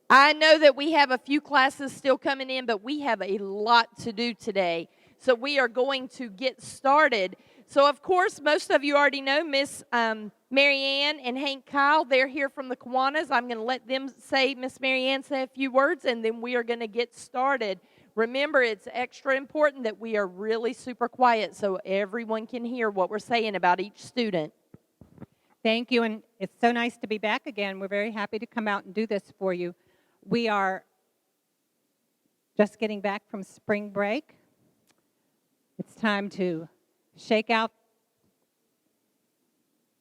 I know that we have a few classes still coming in, but we have a lot to do today. So we are going to get started. So, of course, most of you already know Miss Mary Ann and Hank Kyle. They're here from the Kiwanis. I'm going to let them say, Miss Mary Ann, say a few words, and then we are going to get started. Remember, it's extra important that we are really super quiet so everyone can hear what we're saying about each student. Thank you, and it's so nice to be back again. We're very happy to come out and do this for you. We are just getting back from spring break. It's time to shake out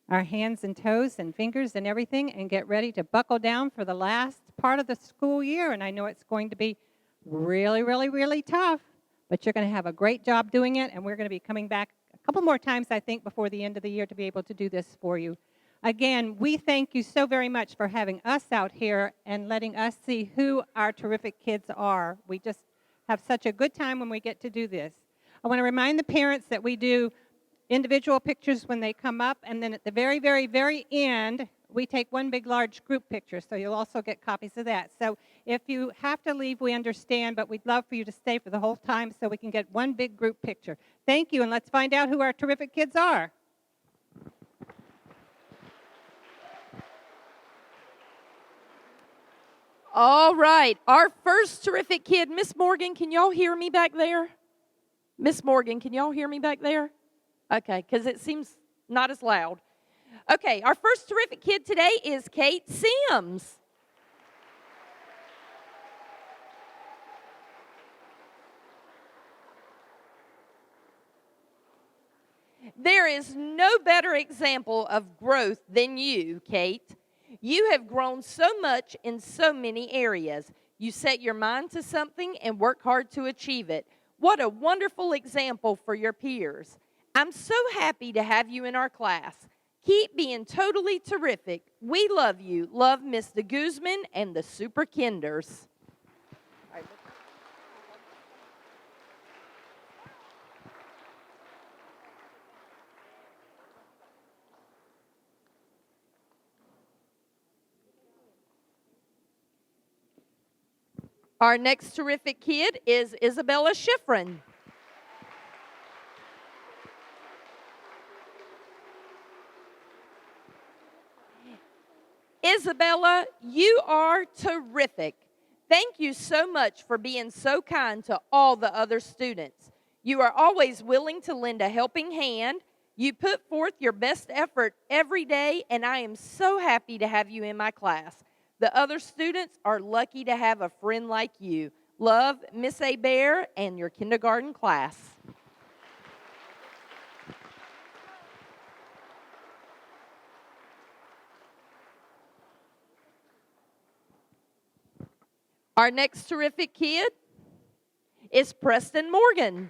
our hands and toes and fingers and everything and get ready to buckle down for the last part of the school year. And I know it's going to be really, really, really tough, but you're going to have a great job doing it, and we're going to be coming back a couple more times, I think, before the end of the year to be able to do this for you. Again, we thank you so very much for having us out here and letting us see who our terrific kids are. We just have such a good time when we get to do this. I want to remind the parents that we do individual pictures when they come up, and then at the very, very, very end, we take one big, large group picture, so you'll also get copies of that. So if you have to leave, we understand, but we'd love for you to stay for the whole time so we can get one big group picture. Thank you, and let's find out who our terrific kids are. All right, our first terrific kid, Miss Morgan, can y'all hear me back there? Miss Morgan, can y'all hear me back there? Okay, because it seems not as loud. Okay, our first terrific kid today is Kate Sims. There is no better example of growth than you, Kate. You have grown so much in so many areas. You set your mind to something and work hard to achieve it. What a wonderful example for your peers. I'm so happy to have you in our class. Keep being totally terrific. We love you. Love Miss de Guzman and the Super Kinders. Our next terrific kid is Isabella Schifrin. Isabella, you are terrific. Thank you so much for being so kind to all the other students. You are always willing to lend a helping hand. You put forth your best effort every day, and I am so happy to have you in my class. The other students are lucky to have a friend like you. Love, Miss Bear and your kindergarten class. Our next terrific kid is Preston Morgan.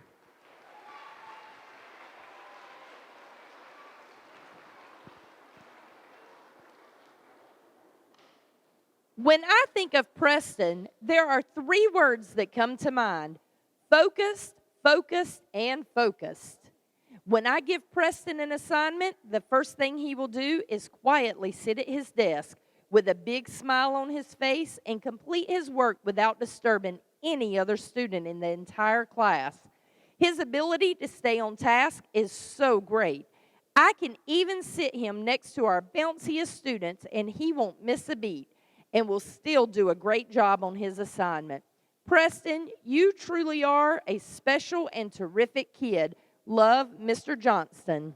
When I think of Preston, there are three words that come to mind: focused, focused, and focused. When I give Preston an assignment, the first thing he will do is quietly sit at his desk with a big smile on his face and complete his work without disturbing any other student in the entire class. His ability to stay on task is so great. I can even sit him next to our bounciest students and he won't miss a beat and will still do a great job on his assignment. Preston, you truly are a special and terrific kid. Love, Mr. Johnston.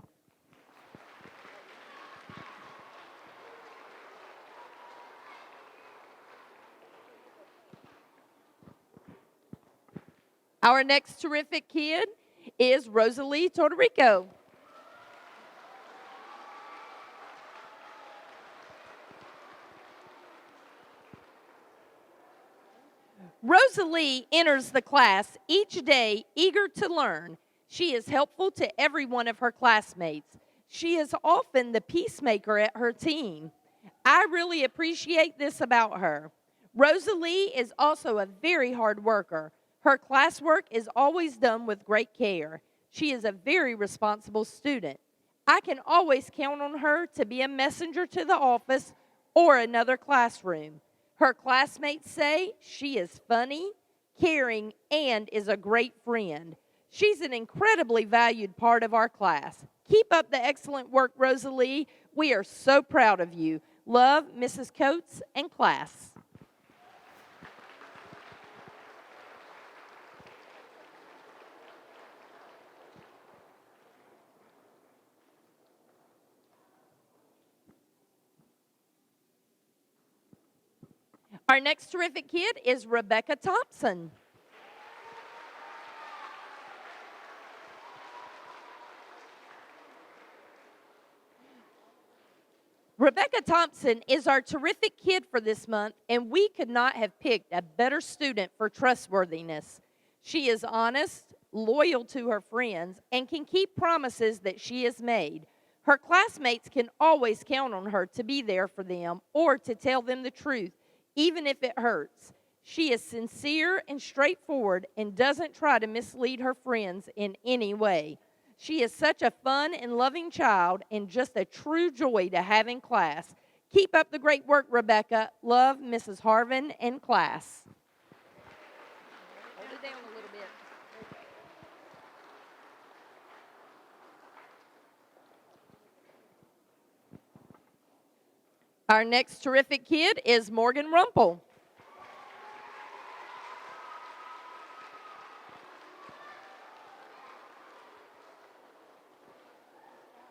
Our next terrific kid is Rosalie Todorico. Rosalie enters the class each day eager to learn. She is helpful to every one of her classmates. She is often the peacemaker at her team. I really appreciate this about her. Rosalie is also a very hard worker. Her classwork is always done with great care. She is a very responsible student. I can always count on her to be a messenger to the office or another classroom. Her classmates say she is funny, caring, and is a great friend. She's an incredibly valued part of our class. Keep up the excellent work, Rosalie. We are so proud of you. Love, Mrs. Coates and class. Our next terrific kid is Rebecca Thompson. Rebecca Thompson is our terrific kid for this month, and we could not have picked a better student for trustworthiness. She is honest, loyal to her friends, and can keep promises that she has made. Her classmates can always count on her to be there for them or to tell them the truth, even if it hurts. She is sincere and straightforward and doesn't try to mislead her friends in any way. She is such a fun and loving child and just a true joy to have in class. Keep up the great work, Rebecca. Love, Mrs. Harvin and class. Hold it down a little bit. Our next terrific kid is Morgan Rumpel.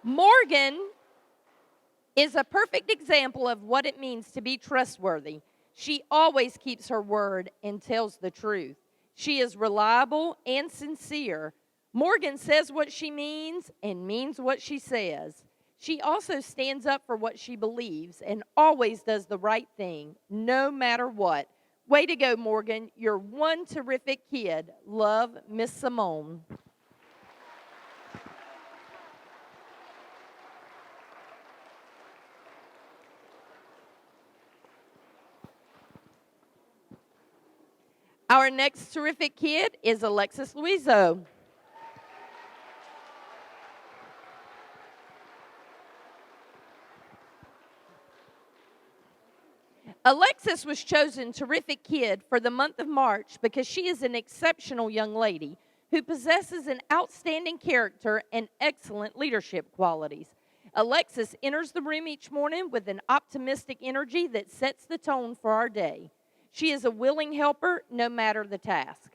Morgan is a perfect example of what it means to be trustworthy. She always keeps her word and tells the truth. She is reliable and sincere. Morgan says what she means and means what she says. She also stands up for what she believes and always does the right thing, no matter what. Way to go, Morgan. You're one terrific kid. Love, Miss Simone. Our next terrific kid is Alexis Luizo. Alexis was chosen terrific kid for the month of March because she is an exceptional young lady who possesses an outstanding character and excellent leadership qualities. Alexis enters the room each morning with an optimistic energy that sets the tone for our day. She is a willing helper no matter the task.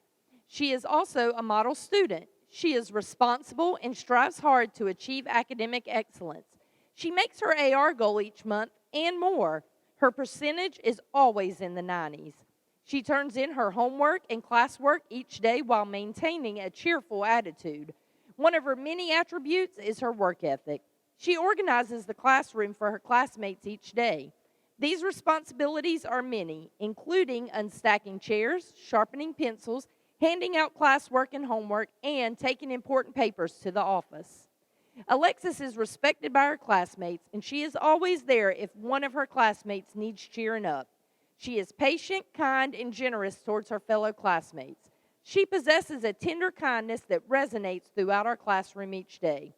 She is also a model student. She is responsible and strives hard to achieve academic excellence. She makes her AR goal each month and more. Her percentage is always in the 90s. She turns in her homework and classwork each day while maintaining a cheerful attitude. One of her many attributes is her work ethic. She organizes the classroom for her classmates each day. These responsibilities are many, including unstacking chairs, sharpening pencils, handing out classwork and homework, and taking important papers to the office. Alexis is respected by her classmates, and she is always there if one of her classmates needs cheering up. She is patient, kind, and generous towards her fellow classmates. She possesses a tender kindness that resonates throughout our classroom each day.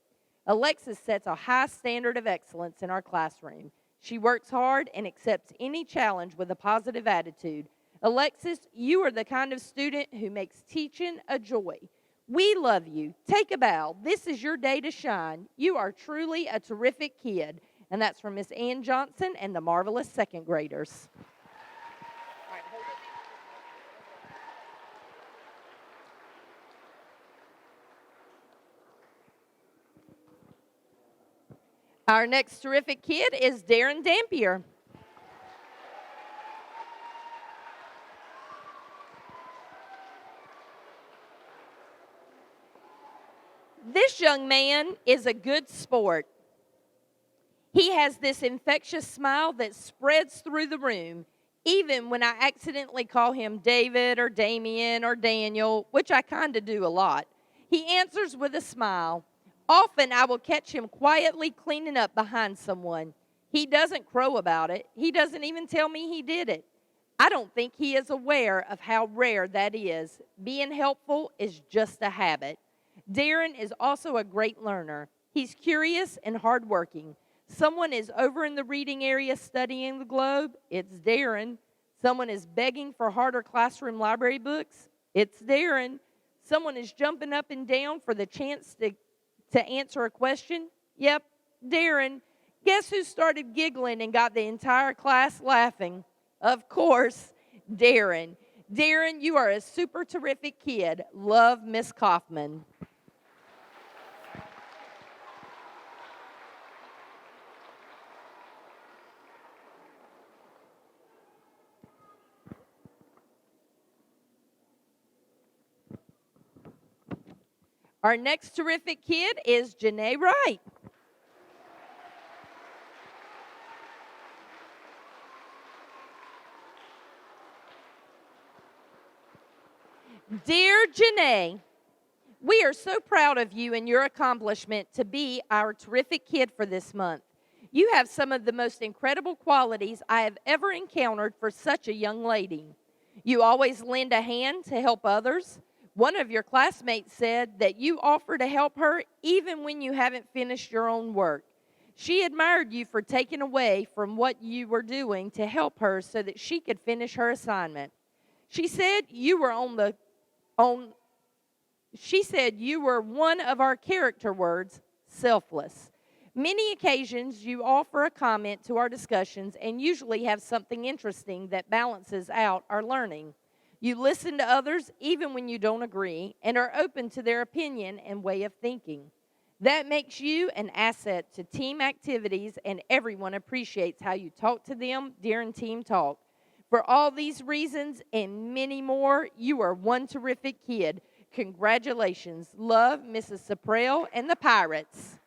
Alexis sets a high standard of excellence in our classroom. She works hard and accepts any challenge with a positive attitude. Alexis, you are the kind of student who makes teaching a joy. We love you. Take a bow. This is your day to shine. You are truly a terrific kid. And that's from Miss Ann Johnson and the marvelous second graders. Our next terrific kid is Darren Dampier. This young man is a good sport. He has this infectious smile that spreads through the room, even when I accidentally call him David or Damien or Daniel, which I kind of do a lot. He answers with a smile. Often I will catch him quietly cleaning up behind someone. He doesn't crow about it. He doesn't even tell me he did it. I don't think he is aware of how rare that is. Being helpful is just a habit. Darren is also a great learner. He's curious and hardworking. Someone is over in the reading area studying the globe. It's Darren. Someone is begging for harder classroom library books. It's Darren. Someone is jumping up and down for the chance to answer a question. Yep, Darren. Guess who started giggling and got the entire class laughing? Of course, Darren. Darren, you are a super terrific kid. Love, Miss Kaufman. Our next terrific kid is Janae Wright. Dear Janae, we are so proud of you and your accomplishment to be our terrific kid for this month. You have some of the most incredible qualities I have ever encountered for such a young lady. You always lend a hand to help others. One of your classmates said that you offer to help her even when you haven't finished your own work. She admired you for taking away from what you were doing to help her so that she could finish her assignment. She said you were she said you were one of our character words, selfless. Many occasions you offer a comment to our discussions and usually have something interesting that balances out our learning. You listen to others even when you don't agree and are open to their opinion and way of thinking. That makes you an asset to team activities, and everyone appreciates how you talk to them during team talk. For all these reasons and many more, you are one terrific kid. Congratulations. Love, Mrs. Saprell and the Pirates.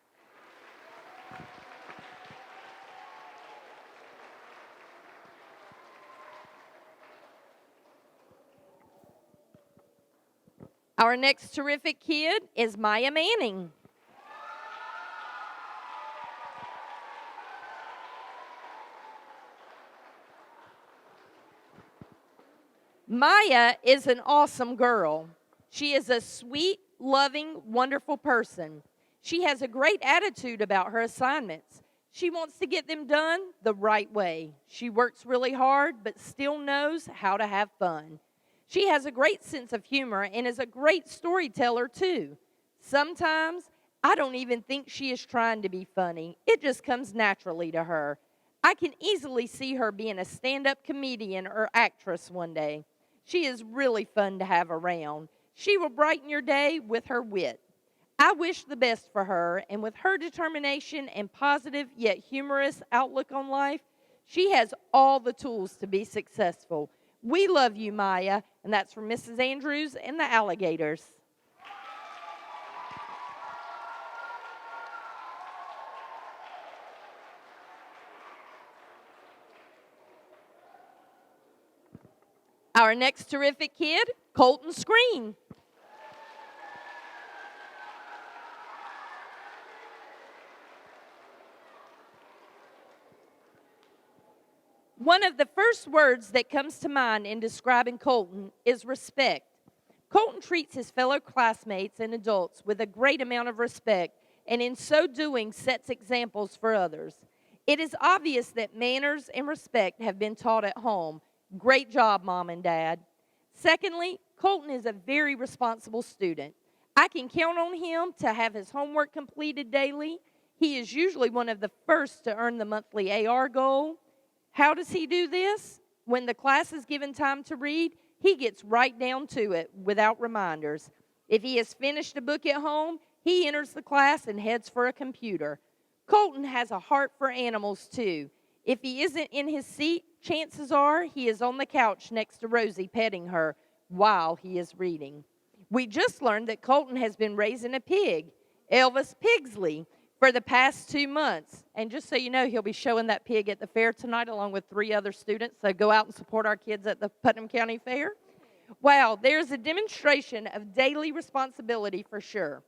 Our next terrific kid is Maya Manning. Maya is an awesome girl. She is a sweet, loving, wonderful person. She has a great attitude about her assignments. She wants to get them done the right way. She works really hard, but still knows how to have fun. She has a great sense of humor and is a great storyteller, too. Sometimes I don't even think she is trying to be funny. It just comes naturally to her. I can easily see her being a stand-up comedian or actress one day. She is really fun to have around. She will brighten your day with her wit. I wish the best for her, and with her determination and positive yet humorous outlook on life, she has all the tools to be successful. We love you, Maya, and that's from Mrs. Andrews and the Alligators. Our next terrific kid, Colton Screen. One of the first words that comes to mind in describing Colton is respect. Colton treats his fellow classmates and adults with a great amount of respect, and in so doing sets examples for others. It is obvious that manners and respect have been taught at home. Great job, Mom and Dad. Secondly, Colton is a very responsible student. I can count on him to have his homework completed daily. He is usually one of the first to earn the monthly AR goal. How does he do this? When the class is given time to read, he gets right down to it without reminders. If he has finished a book at home, he enters the class and heads for a computer. Colton has a heart for animals, too. If he isn't in his seat, chances are he is on the couch next to Rosie petting her while he is reading. We just learned that Colton has been raising a pig, Elvis Pigsley, for the past 2 months. And just so you know, he'll be showing that pig at the fair tonight along with 3 other students. So go out and support our kids at the Putnam County Fair. Wow, there's a demonstration of daily responsibility for sure.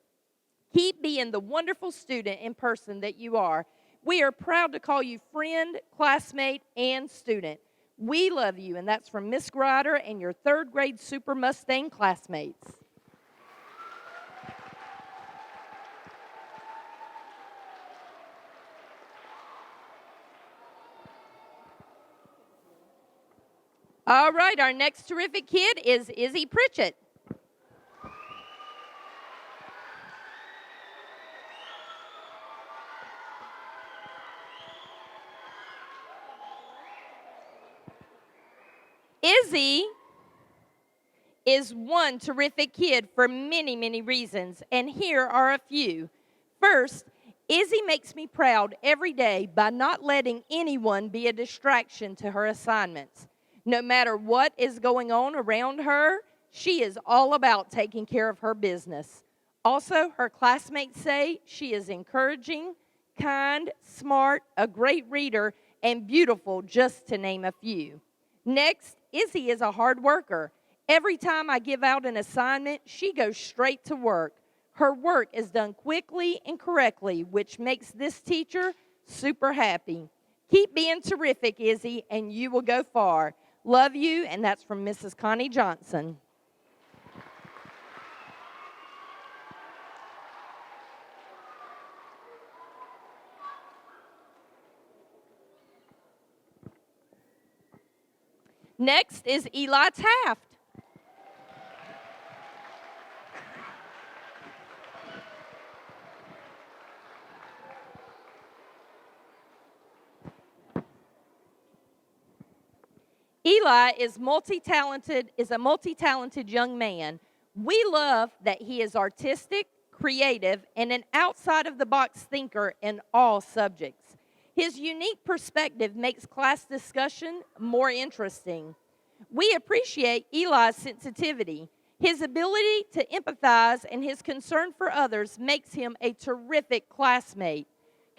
Keep being the wonderful student and person that you are. We are proud to call you friend, classmate, and student. We love you, and that's from Miss Grider and your 3rd grade Super Mustang classmates. All right, our next terrific kid is Izzy Pritchett. Izzy is one terrific kid for many, many reasons, and here are a few. First, Izzy makes me proud every day by not letting anyone be a distraction to her assignments. No matter what is going on around her, she is all about taking care of her business. Also, her classmates say she is encouraging, kind, smart, a great reader, and beautiful, just to name a few. Next, Izzy is a hard worker. Every time I give out an assignment, she goes straight to work. Her work is done quickly and correctly, which makes this teacher super happy. Keep being terrific, Izzy, and you will go far. Love you, and that's from Mrs. Connie Johnson. Next is Eli Taft. Eli is a multi-talented young man. We love that he is artistic, creative, and an outside-of-the-box thinker in all subjects. His unique perspective makes class discussion more interesting. We appreciate Eli's sensitivity. His ability to empathize and his concern for others makes him a terrific classmate.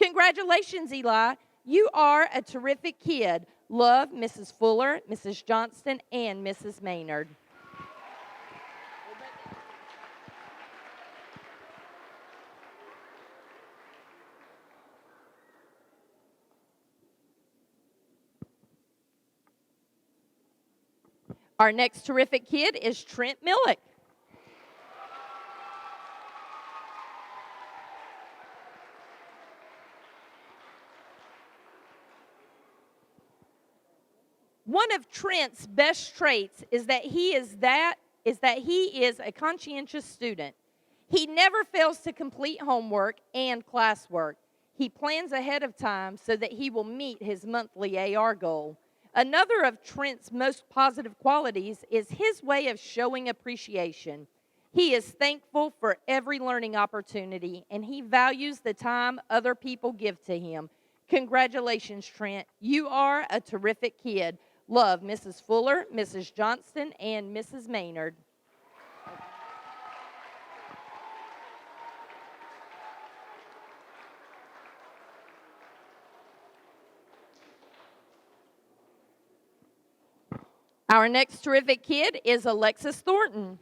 Congratulations, Eli. You are a terrific kid. Love, Mrs. Fuller, Mrs. Johnston, and Mrs. Maynard. Our next terrific kid is Trent Millick. One of Trent's best traits is that he is a conscientious student. He never fails to complete homework and classwork. He plans ahead of time so that he will meet his monthly AR goal. Another of Trent's most positive qualities is his way of showing appreciation. He is thankful for every learning opportunity, and he values the time other people give to him. Congratulations, Trent. You are a terrific kid. Love, Mrs. Fuller, Mrs. Johnston, and Mrs. Maynard. Our next terrific kid is Alexis Thornton.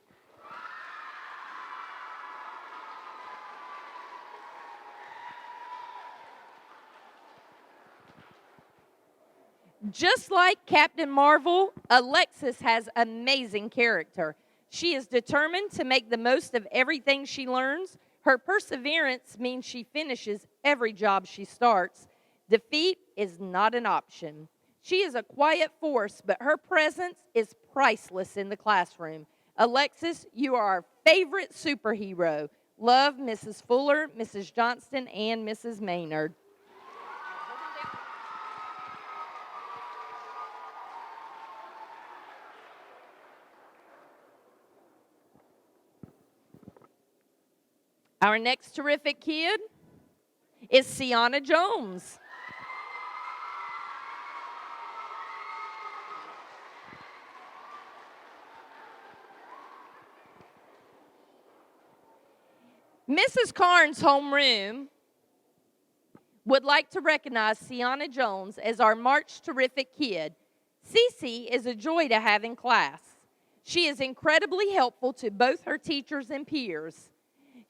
Just like Captain Marvel, Alexis has amazing character. She is determined to make the most of everything she learns. Her perseverance means she finishes every job she starts. Defeat is not an option. She is a quiet force, but her presence is priceless in the classroom. Alexis, you are our favorite superhero. Love, Mrs. Fuller, Mrs. Johnston, and Mrs. Maynard. Our next terrific kid is Sienna Jones. Mrs. Carnes' homeroom would like to recognize Sienna Jones as our March Terrific Kid. Cece is a joy to have in class. She is incredibly helpful to both her teachers and peers.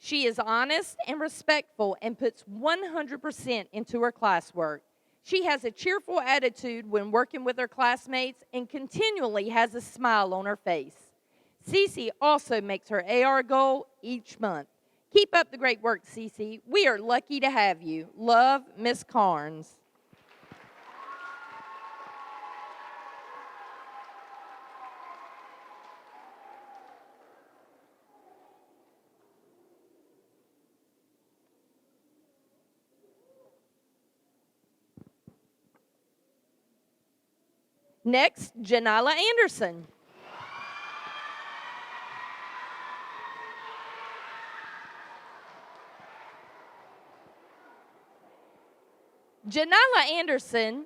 She is honest and respectful and puts 100% into her classwork. She has a cheerful attitude when working with her classmates and continually has a smile on her face. Cece also makes her AR goal each month. Keep up the great work, Cece. We are lucky to have you. Love, Miss Carnes. Next, Janila Anderson. Janila Anderson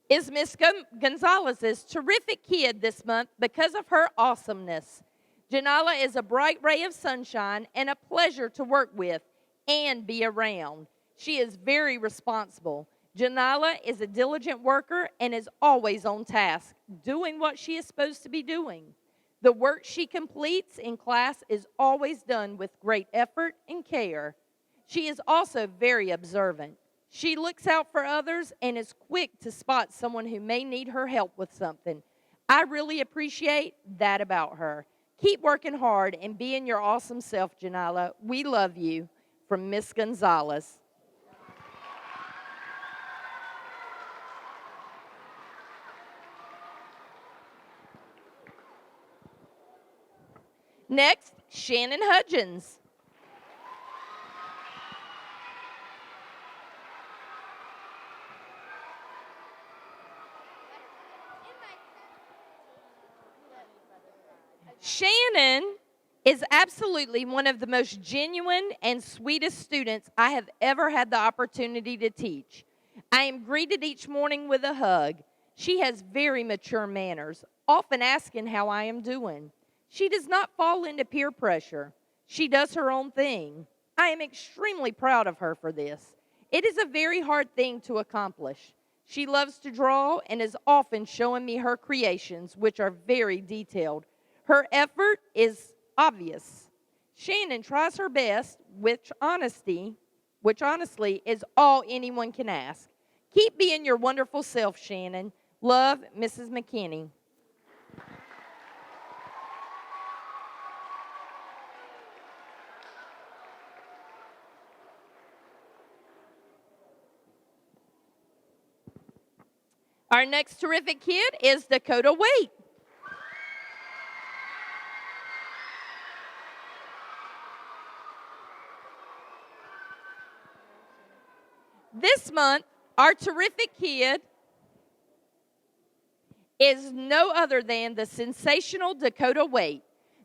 is Miss Gonzalez's terrific kid this month because of her awesomeness. Janila is a bright ray of sunshine and a pleasure to work with and be around. She is very responsible. Janila is a diligent worker and is always on task, doing what she is supposed to be doing. The work she completes in class is always done with great effort and care. She is also very observant. She looks out for others and is quick to spot someone who may need her help with something. I really appreciate that about her. Keep working hard and being your awesome self, Janila. We love you. From Miss Gonzalez. Next, Shannon Hudgens. Shannon is absolutely one of the most genuine and sweetest students I have ever had the opportunity to teach. I am greeted each morning with a hug. She has very mature manners, often asking how I am doing. She does not fall into peer pressure. She does her own thing. I am extremely proud of her for this. It is a very hard thing to accomplish. She loves to draw and is often showing me her creations, which are very detailed. Her effort is obvious. Shannon tries her best, which honestly is all anyone can ask. Keep being your wonderful self, Shannon. Love, Mrs. McKinney. Our next terrific kid is Dakota Waite. This month, our terrific kid is no other than the sensational Dakota Waite.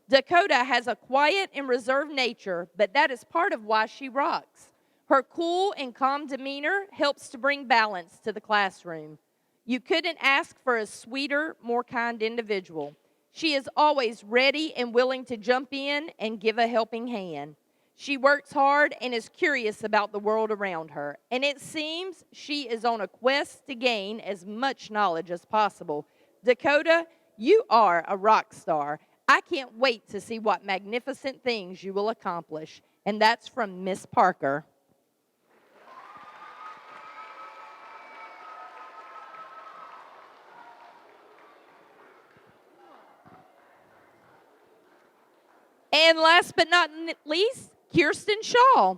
Dakota has a quiet and reserved nature, but that is part of why she rocks. Her cool and calm demeanor helps to bring balance to the classroom. You couldn't ask for a sweeter, more kind individual. She is always ready and willing to jump in and give a helping hand. She works hard and is curious about the world around her, and it seems she is on a quest to gain as much knowledge as possible. Dakota, you are a rock star. I can't wait to see what magnificent things you will accomplish. And that's from Miss Parker. And last but not least, Kirsten Shaw.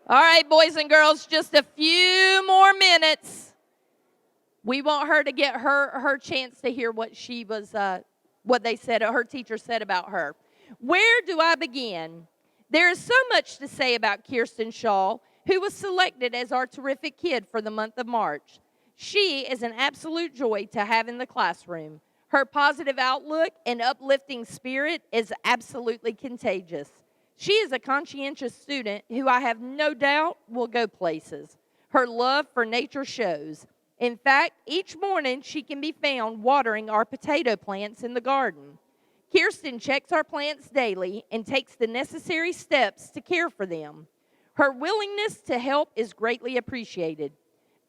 All right, boys and girls, just a few more minutes. We want her to get her chance to hear what she was, what they said, her teacher said about her. Where do I begin? There is so much to say about Kirsten Shaw, who was selected as our terrific kid for the month of March. She is an absolute joy to have in the classroom. Her positive outlook and uplifting spirit is absolutely contagious. She is a conscientious student who I have no doubt will go places. Her love for nature shows. In fact, each morning she can be found watering our potato plants in the garden. Kirsten checks our plants daily and takes the necessary steps to care for them. Her willingness to help is greatly appreciated.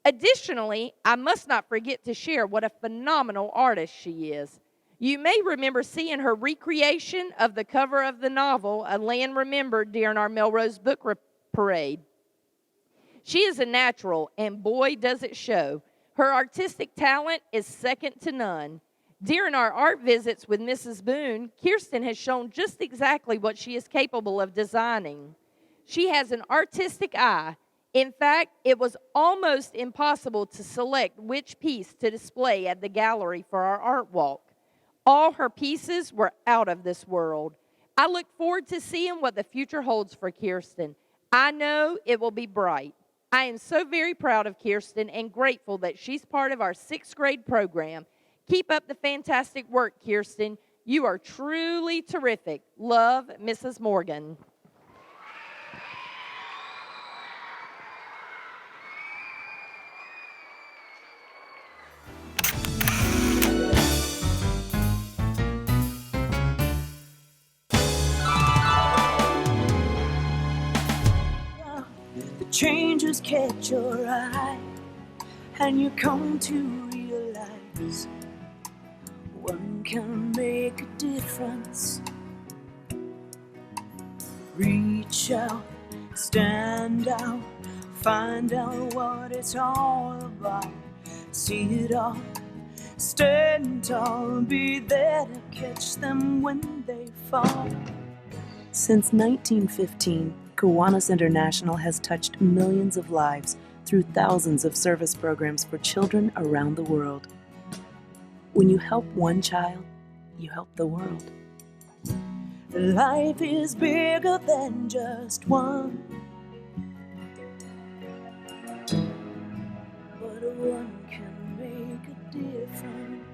Additionally, I must not forget to share what a phenomenal artist she is. You may remember seeing her recreation of the cover of the novel, A Land Remembered, during our Melrose Book Parade. She is a natural, and boy, does it show. Her artistic talent is second to none. During our art visits with Mrs. Boone, Kirsten has shown just exactly what she is capable of designing. She has an artistic eye. In fact, it was almost impossible to select which piece to display at the gallery for our art walk. All her pieces were out of this world. I look forward to seeing what the future holds for Kirsten. I know it will be bright. I am so very proud of Kirsten and grateful that she's part of our 6th grade program. Keep up the fantastic work, Kirsten. You are truly terrific. Love, Mrs. Morgan. The changes catch your eye, and you come to realize one can make a difference. Reach out, stand out, find out what it's all about. See it all, stand tall, be there to catch them when they fall. Since 1915, Kiwanis International has touched millions of lives through thousands of service programs for children around the world. When you help one child, you help the world. Life is bigger than just one, but one can make a difference.